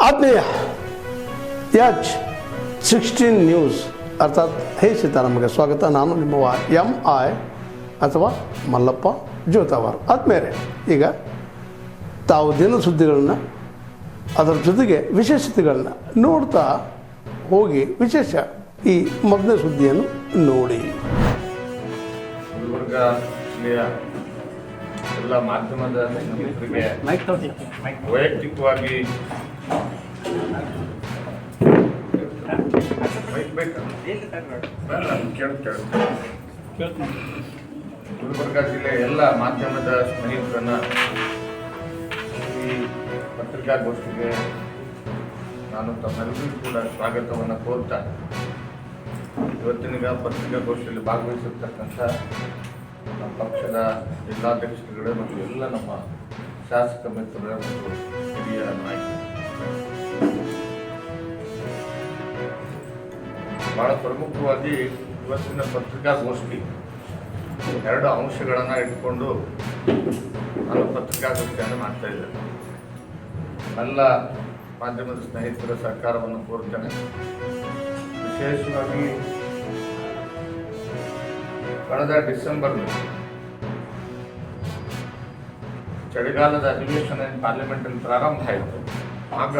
ಆತ್ಮೀಯ H16 news ಅರ್ಥಾತ್ ಹೇ ಸೀತಾರಾಮಗೆ ಸ್ವಾಗತ. ನಾನು ನಿಮ್ಮ MI ಅಥವಾ ಮಲ್ಲಪ್ಪ ಜೋತಾವರ್. ಆದ್ಮೇಲೆ ಈಗ ತಾವು ದಿನ ಸುದ್ದಿಗಳನ್ನ ಅದರ ಜೊತೆಗೆ ವಿಶೇಷತೆಗಳನ್ನ ನೋಡ್ತಾ ಹೋಗಿ ವಿಶೇಷ ಈ ಮೊದಲನೇ ಸುದ್ದಿಯನ್ನು ನೋಡಿ. ಗುಲ್ಬರ್ಗ ಜಿಲ್ಲೆಯ ಎಲ್ಲ ಮಾಧ್ಯಮದ ಸ್ನೇಹಿತರಿಗೆ ವೈಯಕ್ತಿಕವಾಗಿ ಗುಲ್ಬರ್ಗ ಜಿಲ್ಲೆಯ ಎಲ್ಲ ಮಾಧ್ಯಮದ ಸ್ನೇಹಿತರನ್ನ ಈ ಪತ್ರಿಕಾಗೋಷ್ಠಿಗೆ ನಾನು ತಮ್ಮೆಲ್ಲರಿಗೂ ಕೂಡ ಸ್ವಾಗತವನ್ನು ಕೋರ್ತಾ ಇವತ್ತಿನ ಪತ್ರಿಕಾಗೋಷ್ಠಿಯಲ್ಲಿ ಭಾಗವಹಿಸಿರ್ತಕ್ಕಂಥ ನಮ್ಮ ಪಕ್ಷದ ಜಿಲ್ಲಾಧ್ಯಕ್ಷರುಗಳು ಮತ್ತು ಎಲ್ಲ ನಮ್ಮ ಶಾಸಕ ಮಿತ್ರರ ಮತ್ತು ಹಿರಿಯ ನಾಯಕರು, ಬಹಳ ಪ್ರಮುಖವಾಗಿ ಇವತ್ತಿನ ಪತ್ರಿಕಾಗೋಷ್ಠಿ ಎರಡು ಅಂಶಗಳನ್ನು ಇಟ್ಕೊಂಡು ನಾನು ಪತ್ರಿಕಾಗೋಷ್ಠಿಯನ್ನು ಮಾಡ್ತಾ ಇದ್ದೇನೆ. ಎಲ್ಲ ಮಾಧ್ಯಮದ ಸ್ನೇಹಿತರ ಸಹಕಾರವನ್ನು ಕೋರ್ತೇನೆ. ವಿಶೇಷವಾಗಿ ಕಳೆದ ಡಿಸೆಂಬರ್ನಲ್ಲಿ ಚಳಿಗಾಲದ ಅಧಿವೇಶನ ಪಾರ್ಲಿಮೆಂಟಲ್ಲಿ ಪ್ರಾರಂಭ ಆಯಿತು. ಆಗ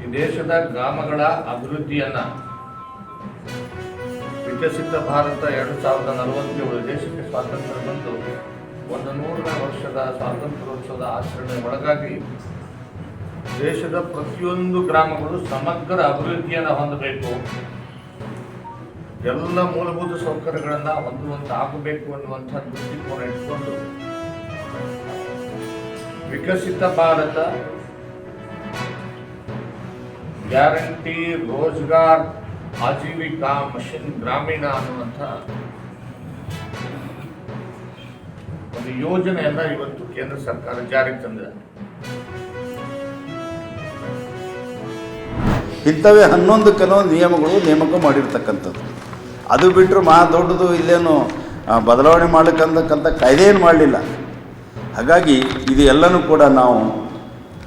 ಈ ದೇಶದ ಗ್ರಾಮಗಳ ಅಭಿವೃದ್ಧಿಯನ್ನ ವಿಕಸಿತ ಭಾರತ 2047 ದೇಶಕ್ಕೆ ಸ್ವಾತಂತ್ರ್ಯ ಬಂದು 100ನೇ ವರ್ಷದ ಸ್ವಾತಂತ್ರ್ಯೋತ್ಸವದ ಆಚರಣೆ ಒಳಗಾಗಿ ದೇಶದ ಪ್ರತಿಯೊಂದು ಗ್ರಾಮಗಳು ಸಮಗ್ರ ಅಭಿವೃದ್ಧಿಯನ್ನು ಹೊಂದಬೇಕು, ಎಲ್ಲ ಮೂಲಭೂತ ಸೌಕರ್ಯಗಳನ್ನು ಹೊಂದುವಂತೆ ಆಗಬೇಕು ಅನ್ನುವಂಥ ದೃಷ್ಟಿಕೋನ ಇಟ್ಕೊಂಡು ವಿಕಸಿತ ಭಾರತ ಗ್ಯಾರಂಟಿ ರೋಜ್ಗಾರ್ ಆಜೀವಿಕಾ ಮಿಷನ್ ಗ್ರಾಮೀಣ ಅನ್ನುವಂಥ ಒಂದು ಯೋಜನೆಯನ್ನ ಇವತ್ತು ಕೇಂದ್ರ ಸರ್ಕಾರ ಜಾರಿಗೆ ತಂದಿದೆ. ಇಂಥವೇ 11 ಕೆಲವೊಂದು ನಿಯಮಗಳು ನೇಮಕ ಮಾಡಿರ್ತಕ್ಕಂಥದ್ದು. ಅದು ಬಿಟ್ಟರು ಮಹಾ ದೊಡ್ಡದು ಇಲ್ಲೇನು ಬದಲಾವಣೆ ಮಾಡಕ್ಕಂತಕ್ಕಂಥ ಕಾಯ್ದೆ ಏನು ಮಾಡಲಿಲ್ಲ. ಹಾಗಾಗಿ ಇದು ಎಲ್ಲನೂ ಕೂಡ ನಾವು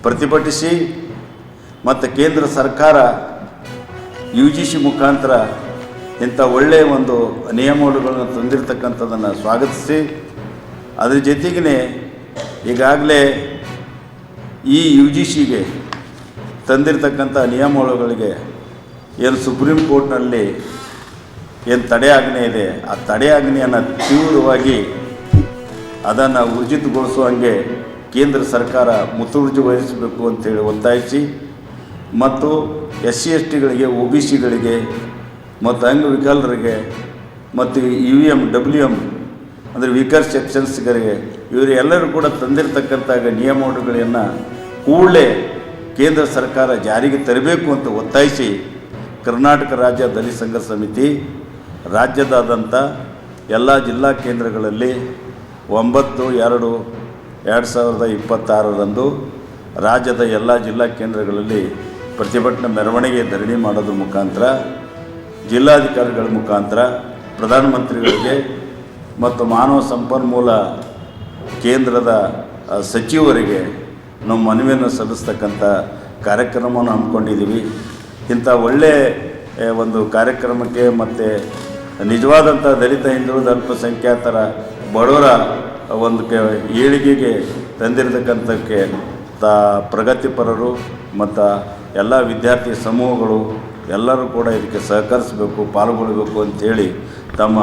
ಪ್ರತಿಭಟಿಸಿ ಮತ್ತು ಕೇಂದ್ರ ಸರ್ಕಾರ UGC ಮುಖಾಂತರ ಇಂಥ ಒಳ್ಳೆಯ ಒಂದು ನಿಯಮಗಳನ್ನು ತಂದಿರತಕ್ಕಂಥದ್ದನ್ನು ಸ್ವಾಗತಿಸಿ, ಅದ್ರ ಜೊತೆಗೇ ಈಗಾಗಲೇ ಈ UGCಗೆ ತಂದಿರತಕ್ಕಂಥ ನಿಯಮಗಳಿಗೆ ಏನು ಸುಪ್ರೀಂ ಕೋರ್ಟ್ನಲ್ಲಿ ಏನು ತಡೆಯಾಜ್ಞೆ ಇದೆ, ಆ ತಡೆಯಾಜ್ಞೆಯನ್ನು ತೀವ್ರವಾಗಿ ಅದನ್ನು ಊರ್ಜಿತಗೊಳಿಸುವಂಗೆ ಕೇಂದ್ರ ಸರ್ಕಾರ ಮುತುವರ್ಜಿ ವಹಿಸಬೇಕು ಅಂತೇಳಿ ಒತ್ತಾಯಿಸಿ, ಮತ್ತು SC STಗಳಿಗೆ OBCಗಳಿಗೆ ಮತ್ತು ಅಂಗವಿಕಲರಿಗೆ ಮತ್ತು UM WM ಅಂದರೆ ವೀಕರ್ ಸೆಕ್ಷನ್ಸ್ಗಳಿಗೆ ಇವರೆಲ್ಲರೂ ಕೂಡ ತಂದಿರತಕ್ಕಂಥ ನಿಯಮಗಳನ್ನು ಕೂಡಲೇ ಕೇಂದ್ರ ಸರ್ಕಾರ ಜಾರಿಗೆ ತರಬೇಕು ಅಂತ ಒತ್ತಾಯಿಸಿ ಕರ್ನಾಟಕ ರಾಜ್ಯ ದಲಿತ ಸಂಘರ್ಷ ಸಮಿತಿ ರಾಜ್ಯದಾದ್ಯಂತ ಎಲ್ಲ ಜಿಲ್ಲಾ ಕೇಂದ್ರಗಳಲ್ಲಿ 9/2/2026 ರಾಜ್ಯದ ಎಲ್ಲ ಜಿಲ್ಲಾ ಕೇಂದ್ರಗಳಲ್ಲಿ ಪ್ರತಿಭಟನಾ ಮೆರವಣಿಗೆ ಧರಣಿ ಮಾಡೋದ್ರ ಮುಖಾಂತರ ಜಿಲ್ಲಾಧಿಕಾರಿಗಳ ಮುಖಾಂತರ ಪ್ರಧಾನಮಂತ್ರಿಗಳಿಗೆ ಮತ್ತು ಮಾನವ ಸಂಪನ್ಮೂಲ ಕೇಂದ್ರದ ಸಚಿವರಿಗೆ ನಾವು ಮನವಿಯನ್ನು ಸಲ್ಲಿಸ್ತಕ್ಕಂಥ ಕಾರ್ಯಕ್ರಮವನ್ನು ಹಮ್ಮಿಕೊಂಡಿದ್ದೀವಿ. ಇಂಥ ಒಳ್ಳೆಯ ಒಂದು ಕಾರ್ಯಕ್ರಮಕ್ಕೆ ಮತ್ತು ನಿಜವಾದಂಥ ದಲಿತ ಹಿಂದುಳಿದ ಅಲ್ಪಸಂಖ್ಯಾತರ ಬಡವರ ಒಂದು ಏಳಿಗೆಗೆ ತಂದಿರತಕ್ಕಂಥಕ್ಕೆ ಪ್ರಗತಿಪರರು ಮತ್ತು ಎಲ್ಲ ವಿದ್ಯಾರ್ಥಿ ಸಮೂಹಗಳು ಎಲ್ಲರೂ ಕೂಡ ಇದಕ್ಕೆ ಸಹಕರಿಸಬೇಕು, ಪಾಲ್ಗೊಳ್ಳಬೇಕು ಅಂಥೇಳಿ ತಮ್ಮ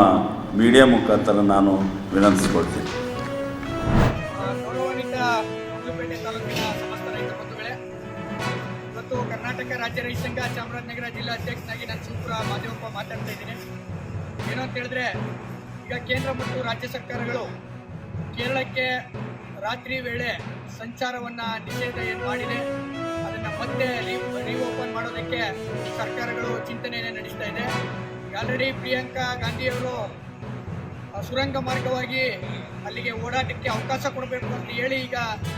ಮೀಡಿಯಾ ಮುಖಾಂತರ ನಾನು ವಿನಂತಿಸ್ಕೊಳ್ತೀನಿ. ಇವತ್ತು ಕರ್ನಾಟಕ ರಾಜ್ಯ ರೈತ ಸಂಘ ಚಾಮರಾಜನಗರ ಜಿಲ್ಲಾ ಅಧ್ಯಕ್ಷನಾಗಿ ನಾನು ಶಿವಪುರ ಮಾದೇವಪ್ಪ ಮಾತಾಡ್ತಾ ಇದ್ದೀನಿ. ಏನು ಅಂತ ಹೇಳಿದ್ರೆ, ಈಗ ಕೇಂದ್ರ ಮತ್ತು ರಾಜ್ಯ ಸರ್ಕಾರಗಳು ಕೇರಳಕ್ಕೆ ರಾತ್ರಿ ವೇಳೆ ಸಂಚಾರವನ್ನು ನಿಷೇಧ ಏನು ಮಾಡಿದೆ ಅದನ್ನು ಮತ್ತೆ ರೀಓಪನ್ ಮಾಡೋದಕ್ಕೆ ಸರ್ಕಾರಗಳು ಚಿಂತನೆಯನ್ನು ನಡೆಸ್ತಾ ಇದೆ. ಆಲ್ರೆಡಿ ಪ್ರಿಯಾಂಕಾ ಗಾಂಧಿಯವರು ಸುರಂಗ ಮಾರ್ಗವಾಗಿ ಅಲ್ಲಿಗೆ ಓಡಾಟಕ್ಕೆ ಅವಕಾಶ ಕೊಡಬೇಕು ಅಂತ ಹೇಳಿ ಈಗ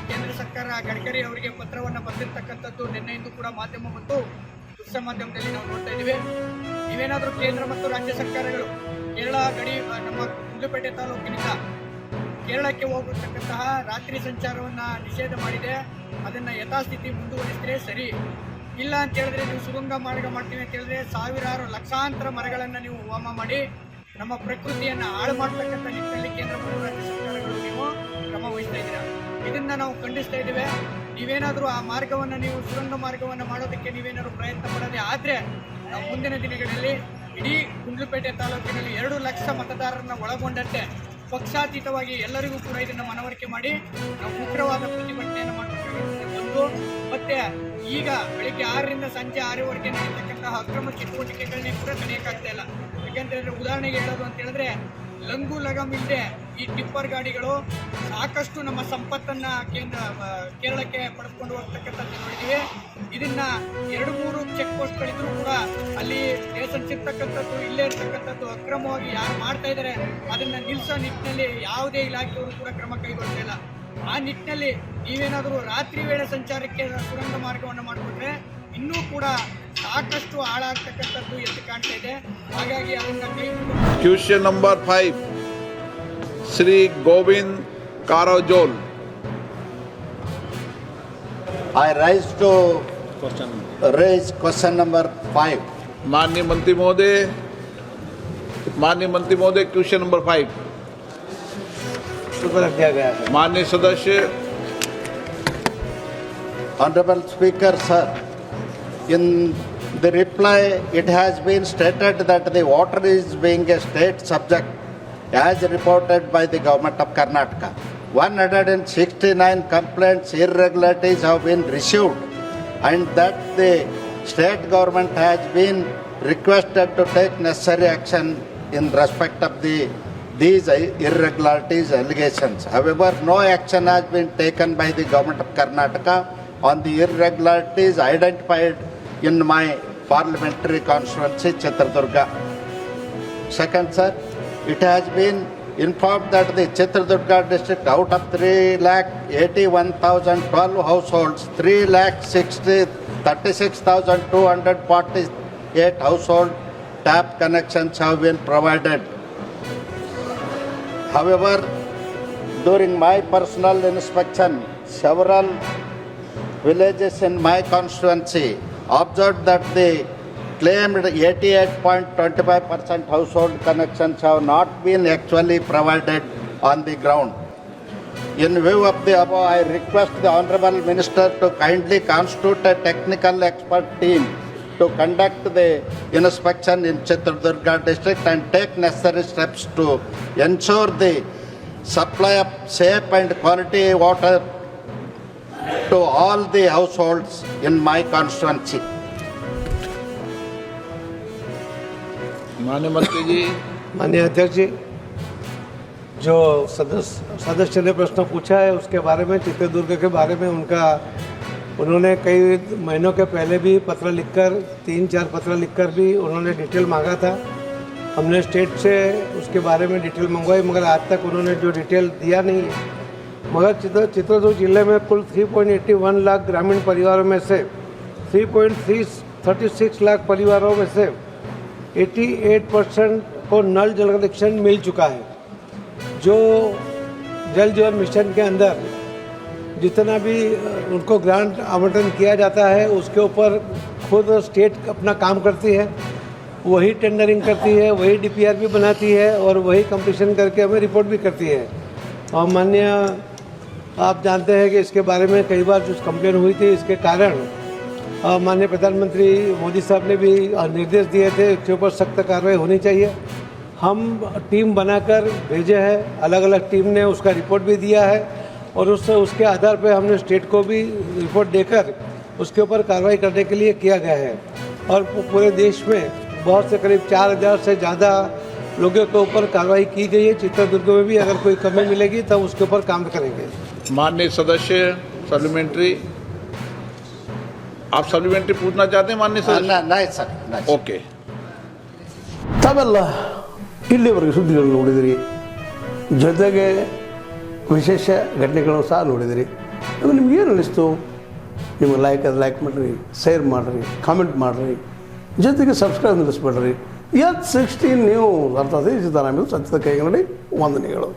ಕೇಂದ್ರ ಸರ್ಕಾರ ಗಡ್ಕರಿ ಅವರಿಗೆ ಪತ್ರವನ್ನು ಬರೆದಿರ್ತಕ್ಕಂಥದ್ದು ನಿನ್ನೆಯಿಂದ ಕೂಡ ಮಾಧ್ಯಮ ಮತ್ತು ದೃಶ್ಯ ಮಾಧ್ಯಮದಲ್ಲಿ ನಾವು ನೋಡ್ತಾ ಇದ್ದೀವಿ. ನೀವೇನಾದರೂ ಕೇಂದ್ರ ಮತ್ತು ರಾಜ್ಯ ಸರ್ಕಾರಗಳು ಕೇರಳ ಗಡಿ ನಮ್ಮ ಗುಂಡ್ಲುಪೇಟೆ ತಾಲೂಕಿನಿಂದ ಕೇರಳಕ್ಕೆ ಹೋಗತಕ್ಕಂತಹ ರಾತ್ರಿ ಸಂಚಾರವನ್ನು ನಿಷೇಧ ಮಾಡಿದೆ. ಅದನ್ನು ಯಥಾಸ್ಥಿತಿ ಮುಂದುವರಿಸಿದ್ರೆ ಸರಿ. ಇಲ್ಲ ಅಂತ ಹೇಳಿದ್ರೆ ನೀವು ಸುರಂಗ ಮಾರ್ಗ ಮಾಡ್ತೀವಿ ಅಂತ ಹೇಳಿದ್ರೆ ಸಾವಿರಾರು ಲಕ್ಷಾಂತರ ಮರಗಳನ್ನು ನೀವು ಹೋಮ ಮಾಡಿ ನಮ್ಮ ಪ್ರಕೃತಿಯನ್ನು ಹಾಳು ಮಾಡ್ತಕ್ಕಂಥ ನಿಟ್ಟಿನಲ್ಲಿ ಕೇಂದ್ರ ಮತ್ತು ರಾಜ್ಯ ಸರ್ಕಾರಗಳು ನೀವು ಕ್ರಮ ವಹಿಸ್ತಾ ಇದ್ದೀರಾ. ಇದನ್ನು ನಾವು ಖಂಡಿಸ್ತಾ ಇದ್ದೇವೆ. ನೀವೇನಾದರೂ ಆ ಮಾರ್ಗವನ್ನು ನೀವು ಸುರಂಗ ಮಾರ್ಗವನ್ನು ಮಾಡೋದಕ್ಕೆ ನೀವೇನಾದರೂ ಪ್ರಯತ್ನ ಪಡೋದೇ ಆದರೆ ನಾವು ಮುಂದಿನ ದಿನಗಳಲ್ಲಿ ಇಡೀ ಗುಂಡ್ಲುಪೇಟೆ ತಾಲೂಕಿನಲ್ಲಿ 2 ಲಕ್ಷ ಮತದಾರರನ್ನು ಒಳಗೊಂಡಂತೆ ಪಕ್ಷಾತೀತವಾಗಿ ಎಲ್ಲರಿಗೂ ಕೂಡ ಇದನ್ನು ಮನವರಿಕೆ ಮಾಡಿ ನಾವು ಉಗ್ರವಾದ ಪ್ರತಿಭಟನೆಯನ್ನು ಮಾಡಬೇಕಾಗಿರುವಂಥದ್ದು. ಮತ್ತು ಈಗ ಬೆಳಿಗ್ಗೆ 6ರಿಂದ ಸಂಜೆ 6ವರೆಗೆ ನಡೀತಕ್ಕಂತಹ ಅಕ್ರಮ ಚಟುವಟಿಕೆಗಳನ್ನೇ ಕೂಡ ತಡೆಯೋಕ್ಕಾಗ್ತಾ ಇಲ್ಲ. ಯಾಕೆಂತಂದರೆ ಉದಾಹರಣೆಗೆ ಹೇಳೋದು ಅಂತ ಹೇಳಿದ್ರೆ ಲಂಗು ಲಗಮ್ ಇಲ್ಲದೆ ಈ ಟಿಪ್ಪರ್ ಗಾಡಿಗಳು ಸಾಕಷ್ಟು ನಮ್ಮ ಸಂಪತ್ತನ್ನು ಕೇರಳಕ್ಕೆ ಪಡೆದುಕೊಂಡು ಹೋಗ್ತಕ್ಕಂಥದ್ದು ನೋಡಿದ್ದೀವಿ. ಇದನ್ನು 2-3 ಚೆಕ್ ಪೋಸ್ಟ್ಗಳಿದ್ರೂ ಕೂಡ ಅಲ್ಲಿ ಲೈಸೆನ್ಸ್ ಇರ್ತಕ್ಕಂಥದ್ದು ಇಲ್ಲೇ ಇರ್ತಕ್ಕಂಥದ್ದು ಅಕ್ರಮವಾಗಿ ಯಾರು ಮಾಡ್ತಾ ಇದ್ದಾರೆ ಅದನ್ನು ನಿಲ್ಲಿಸೋ ನಿಟ್ಟಿನಲ್ಲಿ ಯಾವುದೇ ಇಲಾಖೆಯವರು ಕೂಡ ಕ್ರಮ ಕೈಗೊಳ್ತಾ ಇಲ್ಲ. ಆ ನಿಟ್ಟಿನಲ್ಲಿ ನೀವೇನಾದರೂ ರಾತ್ರಿ ವೇಳೆ ಸಂಚಾರಕ್ಕೆ ಸುರಂಗ ಮಾರ್ಗವನ್ನು ಮಾಡಿಕೊಂಡ್ರೆ ಇನ್ನೂ ಕೂಡ ಸಾಕಷ್ಟು ಹಾಳಾಗ್ತಕ್ಕಂಥದ್ದು ಎದ್ದು ಕಾಣ್ತಾ ಇದೆ. ಹಾಗಾಗಿ ಅದನ್ನು Question number 5, Sri Govind Karajol. I raise question number 5. माननीय मंत्री महोदय, क्वेश्चन नंबर 5. रख दिया गया है। माननीय सदस्य, Honorable Speaker, sir, in the reply it has been stated that the water is being a state subject as reported by the government of Karnataka. 169 complaints, irregularities have been received and that the state government has been requested to take necessary action in respect of these irregularities allegations. However, no action has been taken by the government of Karnataka on the irregularities identified in my parliamentary constituency, Chitradurga. Second, sir, it has been informed that the Chitradurga district, out of 3,81,012 households, 3,36,248 household tap connections have been provided. However, during my personal inspection, several villages in my constituency observed that the claimed 88.25% household connections have not been actually provided on the ground. In view of the above, I request the Honorable Minister to kindly constitute a technical expert team to conduct the inspection in Chitradurga district and take necessary steps to ensure the supply of safe and quality water to all the households in my constituency. माननीय मंत्री जी, माननीय अध्यक्ष जी, जो सदस्य ने प्रश्न पूछा है उसके बारे में, चित्रदुर्ग के बारे में उन्होंने कई महीनों के पहले भी पत्र लिखकर 3-4 पत्र लिखकर भी उन्होंने डिटेल मांगा था। हमने स्टेट से उसके बारे में डिटेल मंगवाई, मगर आज तक उन्होंने जो डिटेल दिया नहीं है। मगर चित्रदुर्ग जिले में कुल 3.81 लाख ग्रामीण परिवारों में से 3.36 लाख परिवारों में से 88% को नल जल कनेक्शन मिल चुका है। जो जल जीवन मिशन के अंदर जितना भी उनको ग्रांट आवंटन किया जाता है उसके ऊपर खुद स्टेट अपना काम करती है, वही टेंडरिंग करती है, वही DPR भी बनाती है और वही कंपटीशन करके हमें रिपोर्ट भी करती है। और माननीय आप जानते हैं कि इसके बारे में कई बार जो कंप्लेन हुई थी, इसके कारण माननीय प्रधानमंत्री मोदी साहब ने भी निर्देश दिए थे इसके ऊपर सख्त कार्रवाई होनी चाहिए। हम टीम बनाकर भेजे हैं, अलग अलग टीम ने उसका रिपोर्ट भी दिया है और उसके आधार पर हमने स्टेट को भी रिपोर्ट देकर उसके ऊपर कार्रवाई करने के लिए किया गया है। और पूरे देश में बहुत से करीब 4,000 से ज़्यादा लोगों के ऊपर कार्रवाई की गई है। चित्रदुर्ग में भी अगर कोई कमी मिलेगी तब उसके ऊपर काम करेंगे। माननीय सदस्य सप्लीमेंट्री, आप सप्लीमेंट्री पूछना चाहते हैं माननीय सदस्य? नहीं सर, नहीं। ओके. ತಾವೆಲ್ಲ ಇಲ್ಲಿವರೆಗೆ ಸುದ್ದಿಗಳನ್ನು ನೋಡಿದಿರಿ, ಜೊತೆಗೆ ವಿಶೇಷ ಘಟನೆಗಳನ್ನು ಸಹ ನೋಡಿದಿರಿ. ಅದು ನಿಮ್ಗೇನು ಅನ್ನಿಸ್ತು? ನಿಮಗೆ ಲೈಕ್ ಮಾಡಿರಿ, ಶೇರ್ ಮಾಡಿರಿ, ಕಾಮೆಂಟ್ ಮಾಡಿರಿ, ಜೊತೆಗೆ ಸಬ್ಸ್ಕ್ರೈಬ್ ನಿಲ್ಲಿಸ್ಬೇಡ್ರಿ. H16 ನ್ಯೂಸ್ ಅರ್ಥಾತ್ ಸಿದ್ದರಾಮಯ್ಯ ಸತ್ಯದ ಕೈಗನ್ನಡಿ ವಂದನೆಗಳು.